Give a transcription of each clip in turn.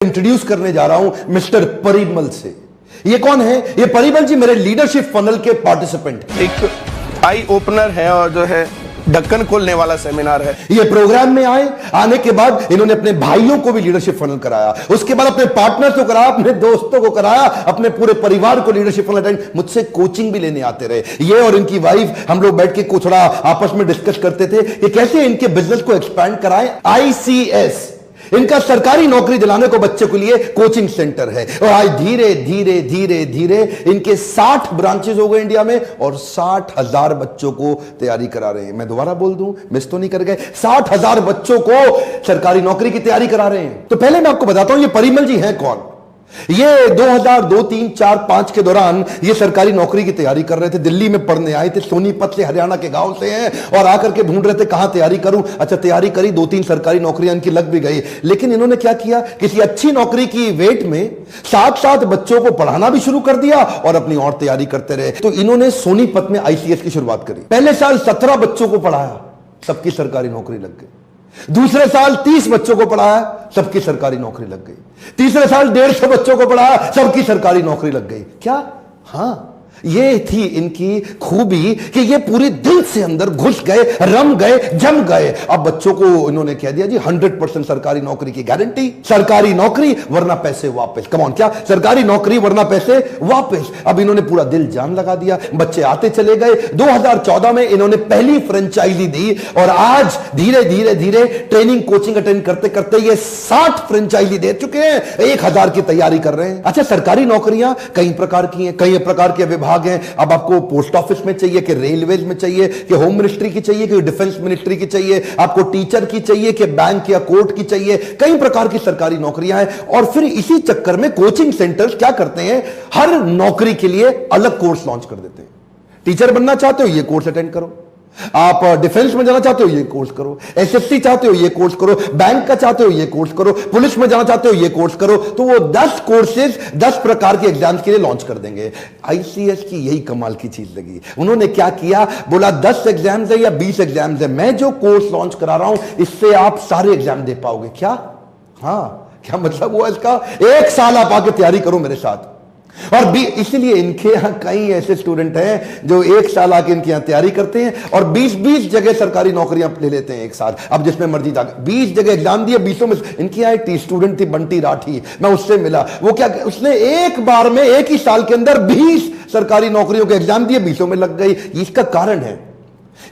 Introduce करने जा रहा हूं मिस्टर परिमल से। ये कौन है? ये परिमल जी मेरे लीडरशिप फनल के पार्टिसिपेंट। एक आई ओपनर है और जो है ढक्कन खोलने वाला सेमिनार है। ये प्रोग्राम में आने के बाद इन्होंने अपने भाइयों को भी लीडरशिप फनल कराया, उसके बाद अपने पार्टनर्स को कराया, अपने दोस्तों को कराया, अपने पूरे परिवार को लीडरशिप फनल अटेंड। मुझसे कोचिंग भी लेने आते रहे। ये और इनकी वाइफ हम लोग बैठ के कुछ थोड़ा आपस में डिस्कस करते थे कि कैसे इनके बिजनेस को एक्सपैंड कराएं। ICS इनका सरकारी नौकरी दिलाने को बच्चे के लिए कोचिंग सेंटर है। और आज धीरे धीरे धीरे धीरे इनके 60 ब्रांचेस हो गए इंडिया में और 60,000 बच्चों को तैयारी करा रहे हैं। मैं दोबारा बोल दूं, मिस तो नहीं कर गए? 60,000 बच्चों को सरकारी नौकरी की तैयारी करा रहे हैं। तो पहले मैं आपको बताता हूं ये परिमल जी हैं कौन। ये 2002, 3, 4, 5 के दौरान ये सरकारी नौकरी की तैयारी कर रहे थे। दिल्ली में पढ़ने आए थे, सोनीपत से, हरियाणा के गांव से हैं और आकर के ढूंढ रहे थे कहां तैयारी करूं। अच्छा, तैयारी करी, 2-3 सरकारी नौकरियां इनकी लग भी गई। लेकिन इन्होंने क्या किया, किसी अच्छी नौकरी की वेट में साथ साथ बच्चों को पढ़ाना भी शुरू कर दिया और अपनी और तैयारी करते रहे। तो इन्होंने सोनीपत में ICS की शुरुआत करी। पहले साल 17 बच्चों को पढ़ाया, सबकी सरकारी नौकरी लग गई। दूसरे साल 30 बच्चों को पढ़ाया, सबकी सरकारी नौकरी लग गई। तीसरे साल 150 बच्चों को पढ़ाया, सबकी सरकारी नौकरी लग गई। क्या? हाँ, ये थी इनकी खूबी कि ये पूरे दिल से अंदर घुस गए, रम गए, जम गए। अब बच्चों को इन्होंने कह दिया जी 100% सरकारी नौकरी की गारंटी, सरकारी नौकरी वरना पैसे वापस। कम ऑन, क्या सरकारी नौकरी वरना पैसे वापस। अब इन्होंने पूरा दिल जान लगा दिया, बच्चे आते चले गए। 2014 में इन्होंने पहली फ्रेंचाइजी दी और आज धीरे धीरे धीरे ट्रेनिंग कोचिंग अटेंड करते करते ये 60 फ्रेंचाइजी दे चुके हैं, 1000 की तैयारी कर रहे हैं। अच्छा, सरकारी नौकरियां कई प्रकार की हैं, कई प्रकार के विभाग हैं। अब आपको पोस्ट ऑफिस में चाहिए कि रेलवेज में चाहिए कि होम मिनिस्ट्री की चाहिए कि डिफेंस मिनिस्ट्री की चाहिए, आपको टीचर की चाहिए कि बैंक या कोर्ट की चाहिए, कई प्रकार की सरकारी नौकरियां हैं। और फिर इसी चक्कर में कोचिंग सेंटर्स क्या करते हैं, हर नौकरी के लिए अलग कोर्स लॉन्च कर देते हैं। टीचर बनना चाहते हो, ये कोर्स अटेंड करो। आप डिफेंस में जाना चाहते हो, ये कोर्स करो। SSC चाहते हो, ये कोर्स करो। बैंक का चाहते हो, ये कोर्स करो। पुलिस में जाना चाहते हो, ये कोर्स करो। तो वो 10 कोर्सेज 10 प्रकार के एग्जाम्स के लिए लॉन्च कर देंगे। ICS की यही कमाल की चीज लगी। उन्होंने क्या किया, बोला 10 एग्जाम्स है या 20 एग्जाम्स है, मैं जो कोर्स लॉन्च करा रहा हूं इससे आप सारे एग्जाम दे पाओगे। क्या? हाँ, क्या मतलब हुआ इसका? 1 साल आप आके तैयारी करो मेरे साथ। और इसलिए इनके यहां कई ऐसे स्टूडेंट हैं जो 1 साल आके इनके यहां तैयारी करते हैं और 20-20 जगह सरकारी नौकरियां ले लेते हैं एक साथ। अब जिसमें मर्जी जाकर 20 जगह एग्जाम दिए, 20 में इनकी यहां एक स्टूडेंट थी बंटी राठी, मैं उससे मिला। वो क्या, उसने एक बार में, एक ही साल के अंदर 20 सरकारी नौकरियों के एग्जाम दिए, 20 में लग गई। इसका कारण है,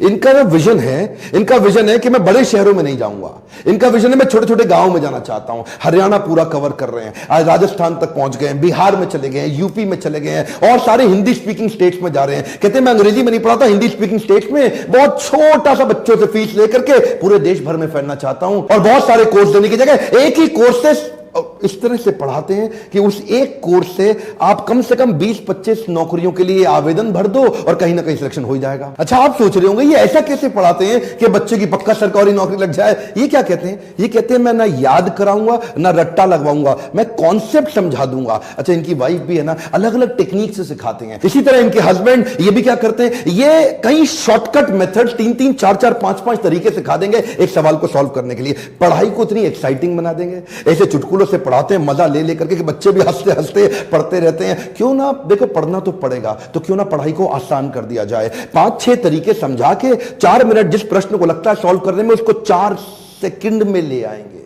इनका विजन है, इनका विजन है कि मैं बड़े शहरों में नहीं जाऊंगा। इनका विजन है मैं छोटे छोटे गांवों में जाना चाहता हूं। हरियाणा पूरा कवर कर रहे हैं, आज राजस्थान तक पहुंच गए हैं, बिहार में चले गए हैं, यूपी में चले गए हैं और सारे हिंदी स्पीकिंग स्टेट्स में जा रहे हैं। कहते हैं मैं अंग्रेजी में नहीं पढ़ाता, हिंदी स्पीकिंग स्टेट्स में बहुत छोटा सा बच्चों से फीस लेकर के पूरे देश भर में फैलना चाहता हूं। और बहुत सारे कोर्स देने की जगह एक ही कोर्स से इस तरह से पढ़ाते हैं कि उस एक कोर्स से आप कम से कम 20-25 नौकरियों के लिए आवेदन भर दो और कहीं ना कहीं सिलेक्शन हो ही जाएगा। अच्छा, आप सोच रहे होंगे ये ऐसा कैसे पढ़ाते हैं कि बच्चे की पक्का सरकारी नौकरी लग जाए? ये क्या कहते हैं? ये कहते हैं मैं ना याद कराऊंगा ना रट्टा लगवाऊंगा, मैं कॉन्सेप्ट समझा दूंगा। अच्छा, इनकी वाइफ भी है ना, अलग अलग टेक्निक से सिखाते हैं। इसी तरह इनके हस्बैंड ये भी क्या करते हैं, ये कई शॉर्टकट मेथड 3-3, 4-4, 5-5 तरीके सिखा देंगे एक सवाल को सॉल्व करने के लिए। पढ़ाई को इतनी एक्साइटिंग बना देंगे, ऐसे चुटकुलों से पढ़ाते हैं, मजा ले लेकर के कि बच्चे भी हंसते हंसते पढ़ते रहते हैं। क्यों ना, देखो पढ़ना तो पड़ेगा, तो क्यों ना पढ़ाई को आसान कर दिया जाए। 5-6 तरीके समझा के 4 मिनट जिस प्रश्न को लगता है सॉल्व करने में, उसको 4 सेकंड में ले आएंगे।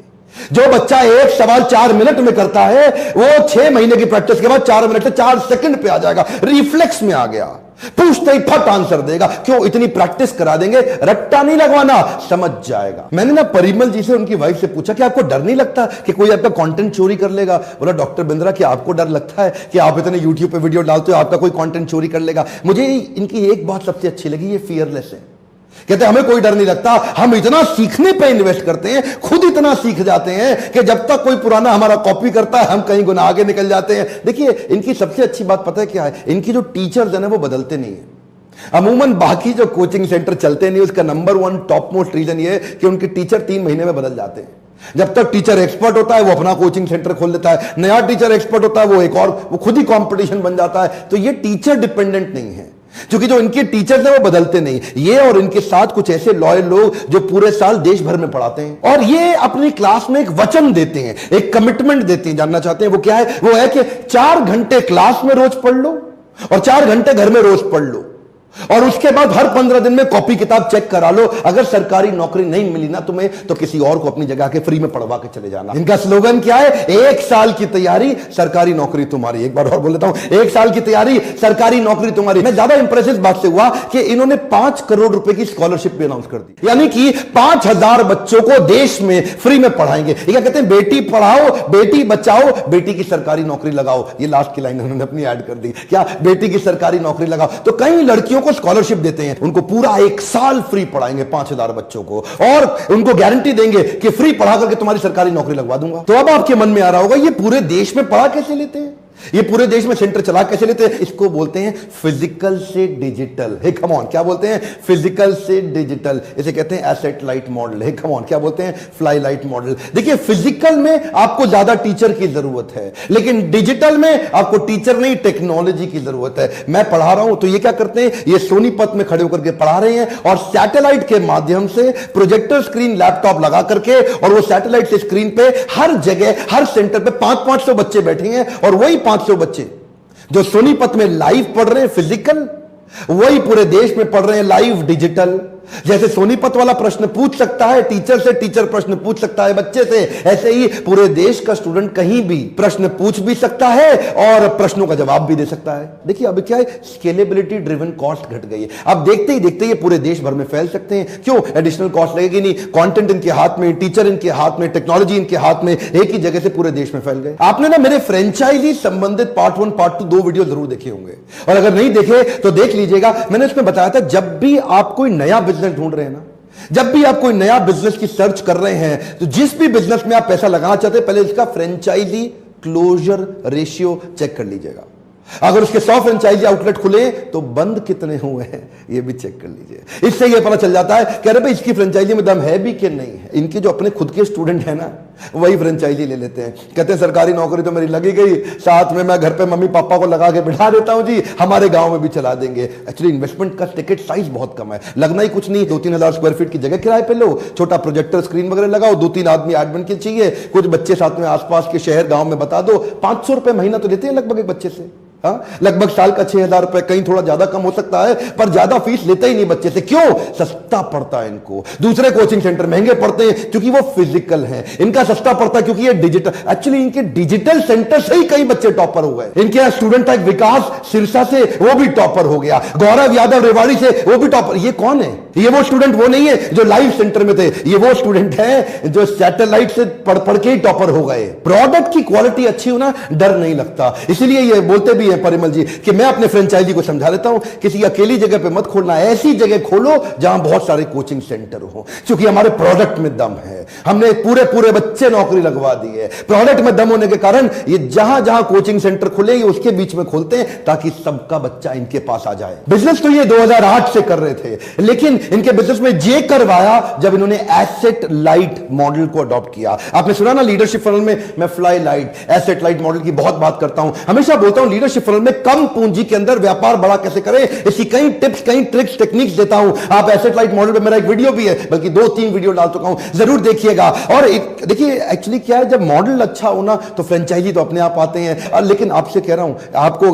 जो बच्चा एक सवाल 4 मिनट में करता है वो 6 महीने की प्रैक्टिस के बाद 4 मिनट से 4 सेकंड पे आ जाएगा, रिफ्लेक्स में आ गया, पूछते ही फट आंसर देगा। क्यों? इतनी प्रैक्टिस करा देंगे, रट्टा नहीं लगवाना, समझ जाएगा। मैंने ना परिमल जी से, उनकी वाइफ से पूछा कि आपको डर नहीं लगता कि कोई आपका कंटेंट चोरी कर लेगा? बोला डॉक्टर बिंद्रा कि आपको डर लगता है कि आप इतने यूट्यूब पे वीडियो डालते हो, आपका कोई कंटेंट चोरी कर लेगा? मुझे इनकी एक बात सबसे अच्छी लगी, ये फियरलेस है। कहते हमें कोई डर नहीं लगता, हम इतना सीखने पे इन्वेस्ट करते हैं, खुद इतना सीख जाते हैं कि जब तक कोई पुराना हमारा कॉपी करता है हम कहीं गुना आगे निकल जाते हैं। देखिए इनकी सबसे अच्छी बात पता है क्या है, इनकी जो टीचर्स है ना वो बदलते नहीं है। अमूमन बाकी जो कोचिंग सेंटर चलते नहीं, उसका नंबर 1 टॉप मोस्ट रीजन ये है कि उनके टीचर 3 महीने में बदल जाते हैं। जब तक टीचर एक्सपर्ट होता है वो अपना कोचिंग सेंटर खोल लेता है, नया टीचर एक्सपर्ट होता है वो एक और, वो खुद ही कंपटीशन बन जाता है। तो ये टीचर डिपेंडेंट नहीं है, क्योंकि जो इनके टीचर्स हैं वो बदलते नहीं, ये और इनके साथ कुछ ऐसे लॉयल लोग जो पूरे साल देश भर में पढ़ाते हैं और ये अपनी क्लास में एक वचन देते हैं, एक कमिटमेंट देते हैं। जानना चाहते हैं वो क्या है? वो है कि 4 घंटे क्लास में रोज पढ़ लो और 4 घंटे घर में रोज पढ़ लो और उसके बाद हर 15 दिन में कॉपी किताब चेक करा लो। अगर सरकारी नौकरी नहीं मिली ना तुम्हें तो किसी और को अपनी जगह के फ्री में पढ़वा के चले जाना। इनका स्लोगन क्या है? 1 साल की तैयारी सरकारी नौकरी तुम्हारी। एक बार और बोल देता हूं, 1 साल की तैयारी सरकारी नौकरी तुम्हारी। मैं ज्यादा इंप्रेस इस बात से हुआ कि इन्होंने 5 करोड़ रुपए की स्कॉलरशिप भी अनाउंस कर दी, यानी कि 5000 बच्चों को देश में फ्री में पढ़ाएंगे। ये क्या कहते हैं? बेटी पढ़ाओ, बेटी बचाओ, बेटी की सरकारी नौकरी लगाओ। ये लास्ट की लाइन उन्होंने अपनी ऐड कर दी, क्या? बेटी की सरकारी नौकरी लगाओ। तो कई लड़कियों को स्कॉलरशिप देते हैं, उनको पूरा 1 साल फ्री पढ़ाएंगे 5000 बच्चों को और उनको गारंटी देंगे कि फ्री पढ़ा करके तुम्हारी सरकारी नौकरी लगवा दूंगा। तो अब आपके मन में आ रहा होगा ये पूरे देश में पढ़ा कैसे लेते हैं, ये पूरे देश में सेंटर चला कैसे लेते हैं? इसको बोलते हैं फिजिकल से डिजिटल। हे कम ऑन, क्या बोलते हैं? फिजिकल से डिजिटल। इसे कहते हैं asset light model. Hey come on, क्या बोलते हैं? Fly light model. देखिए, फिजिकल में आपको ज्यादा टीचर की जरूरत है, लेकिन डिजिटल में आपको टीचर नहीं टेक्नोलॉजी की जरूरत है। मैं पढ़ा रहा हूं तो ये क्या करते हैं? ये सोनीपत में खड़े होकर के पढ़ा रहे हैं और सैटेलाइट के माध्यम से प्रोजेक्टर स्क्रीन लैपटॉप लगा करके और वो सैटेलाइट से स्क्रीन पे हर जगह हर सेंटर पे 500-500 बच्चे बैठे हैं और वही 500 बच्चे जो सोनीपत में लाइव पढ़ रहे हैं फिजिकल, वही पूरे देश में पढ़ रहे हैं लाइव डिजिटल। जैसे सोनीपत वाला प्रश्न पूछ सकता है टीचर से, टीचर प्रश्न पूछ सकता है बच्चे से, ऐसे ही पूरे देश का स्टूडेंट कहीं भी प्रश्न पूछ भी सकता है और प्रश्नों का जवाब भी दे सकता है। देखिए अब क्या है? स्केलेबिलिटी ड्रिवन कॉस्ट घट गई है। अब देखते ही देखते ये पूरे देश भर में फैल सकते हैं। क्यों? एडिशनल कॉस्ट लगेगी नहीं, कंटेंट इनके हाथ में, टीचर इनके हाथ में, टेक्नोलॉजी इनके हाथ में, एक ही जगह से पूरे देश में फैल गए। आपने ना मेरे फ्रेंचाइजी संबंधित पार्ट 1 पार्ट 2 2 वीडियो जरूर देखे होंगे और अगर नहीं देखे तो देख लीजिएगा। मैंने उसमें बताया था जब भी आप कोई नया बिजनेस ढूंढ रहे हैं ना, जब भी आप कोई नया बिजनेस की सर्च कर रहे हैं, तो जिस भी बिजनेस में आप पैसा लगाना चाहते हैं पहले इसका फ्रेंचाइजी क्लोजर रेशियो चेक कर लीजिएगा। अगर उसके 100 फ्रेंचाइजी आउटलेट खुले तो बंद कितने हुए हैं ये भी चेक कर लीजिए। इससे ये पता चल जाता है कि अरे भाई इसकी फ्रेंचाइजी में दम है भी कि नहीं है। इनके जो अपने खुद के स्टूडेंट हैं ना, वही फ्रेंचाइजी ले लेते हैं, कहते हैं सरकारी नौकरी तो मेरी लगी गई, साथ में मैं घर पे मम्मी पापा को लगा के बिठा देता हूं जी, हमारे गांव में भी चला देंगे। एक्चुअली इन्वेस्टमेंट का टिकट साइज बहुत कम है, लगना ही कुछ नहीं। 2-3 हजार स्क्वायर फीट की जगह किराए पे लो, छोटा प्रोजेक्टर स्क्रीन वगैरह लगाओ, 2-3 आदमी एडमिन के चाहिए, कुछ बच्चे साथ में आसपास के शहर गांव में बता दो, 500 रुपए महीना तो लेते हैं लगभग एक बच्चे से। हाँ, लगभग साल का 6000 रुपए, कहीं थोड़ा ज्यादा कम हो सकता है, पर ज्यादा फीस लेते ही नहीं बच्चे से। क्यों? सस्ता पड़ता है इनको। दूसरे कोचिंग सेंटर महंगे पड़ते हैं क्योंकि वो फिजिकल हैं, इनका सस्ता पड़ता है क्योंकि ये डिजिटल। एक्चुअली इनके डिजिटल सेंटर से ही कई बच्चे टॉपर हो गए। इनके यहाँ स्टूडेंट था विकास सिरसा से, वो भी टॉपर हो गया, गौरव यादव रेवाड़ी से, वो भी टॉपर। ये कौन है? ये वो स्टूडेंट वो नहीं है जो लाइव सेंटर में थे, ये वो स्टूडेंट है जो सैटेलाइट से पढ़ पढ़ के ही टॉपर हो गए। प्रोडक्ट की क्वालिटी अच्छी हो ना, डर नहीं लगता। इसीलिए ये बोलते भी हैं परिमल जी कि मैं अपने फ्रेंचाइजी को समझा देता हूं, किसी अकेली जगह पे मत खोलना, ऐसी जगह खोलो जहां बहुत सारे कोचिंग सेंटर हो, क्योंकि हमारे प्रोडक्ट में दम है। हमने पूरे पूरे बच्चे नौकरी लगवा दी है। प्रोडक्ट में दम होने के कारण ये जहां जहां कोचिंग सेंटर खुले ये उसके बीच में खोलते हैं ताकि सबका बच्चा इनके पास आ जाए। बिजनेस तो ये 2008 से कर रहे थे, लेकिन इनके बिजनेस में जे करवाया जब इन्होंने एसेट लाइट मॉडल को अडॉप्ट किया। आपने सुना ना लीडरशिप फनल में मैं fly light, asset light model की बहुत बात करता हूं। हमेशा बोलता हूं लीडरशिप फनल में कम पूंजी के अंदर व्यापार बड़ा कैसे करें, इसकी कई टिप्स, कई ट्रिक्स, टेक्निक्स देता हूं। आप एसेट लाइट मॉडल पे मेरा एक वीडियो भी है, बल्कि 2-3 वीडियो डाल चुका हूं, जरूर देखिएगा। और देखिए एक्चुअली क्या है, जब मॉडल अच्छा होना तो फ्रेंचाइजी तो अपने आप आते हैं। लेकिन आपसे कह रहा हूं, आपको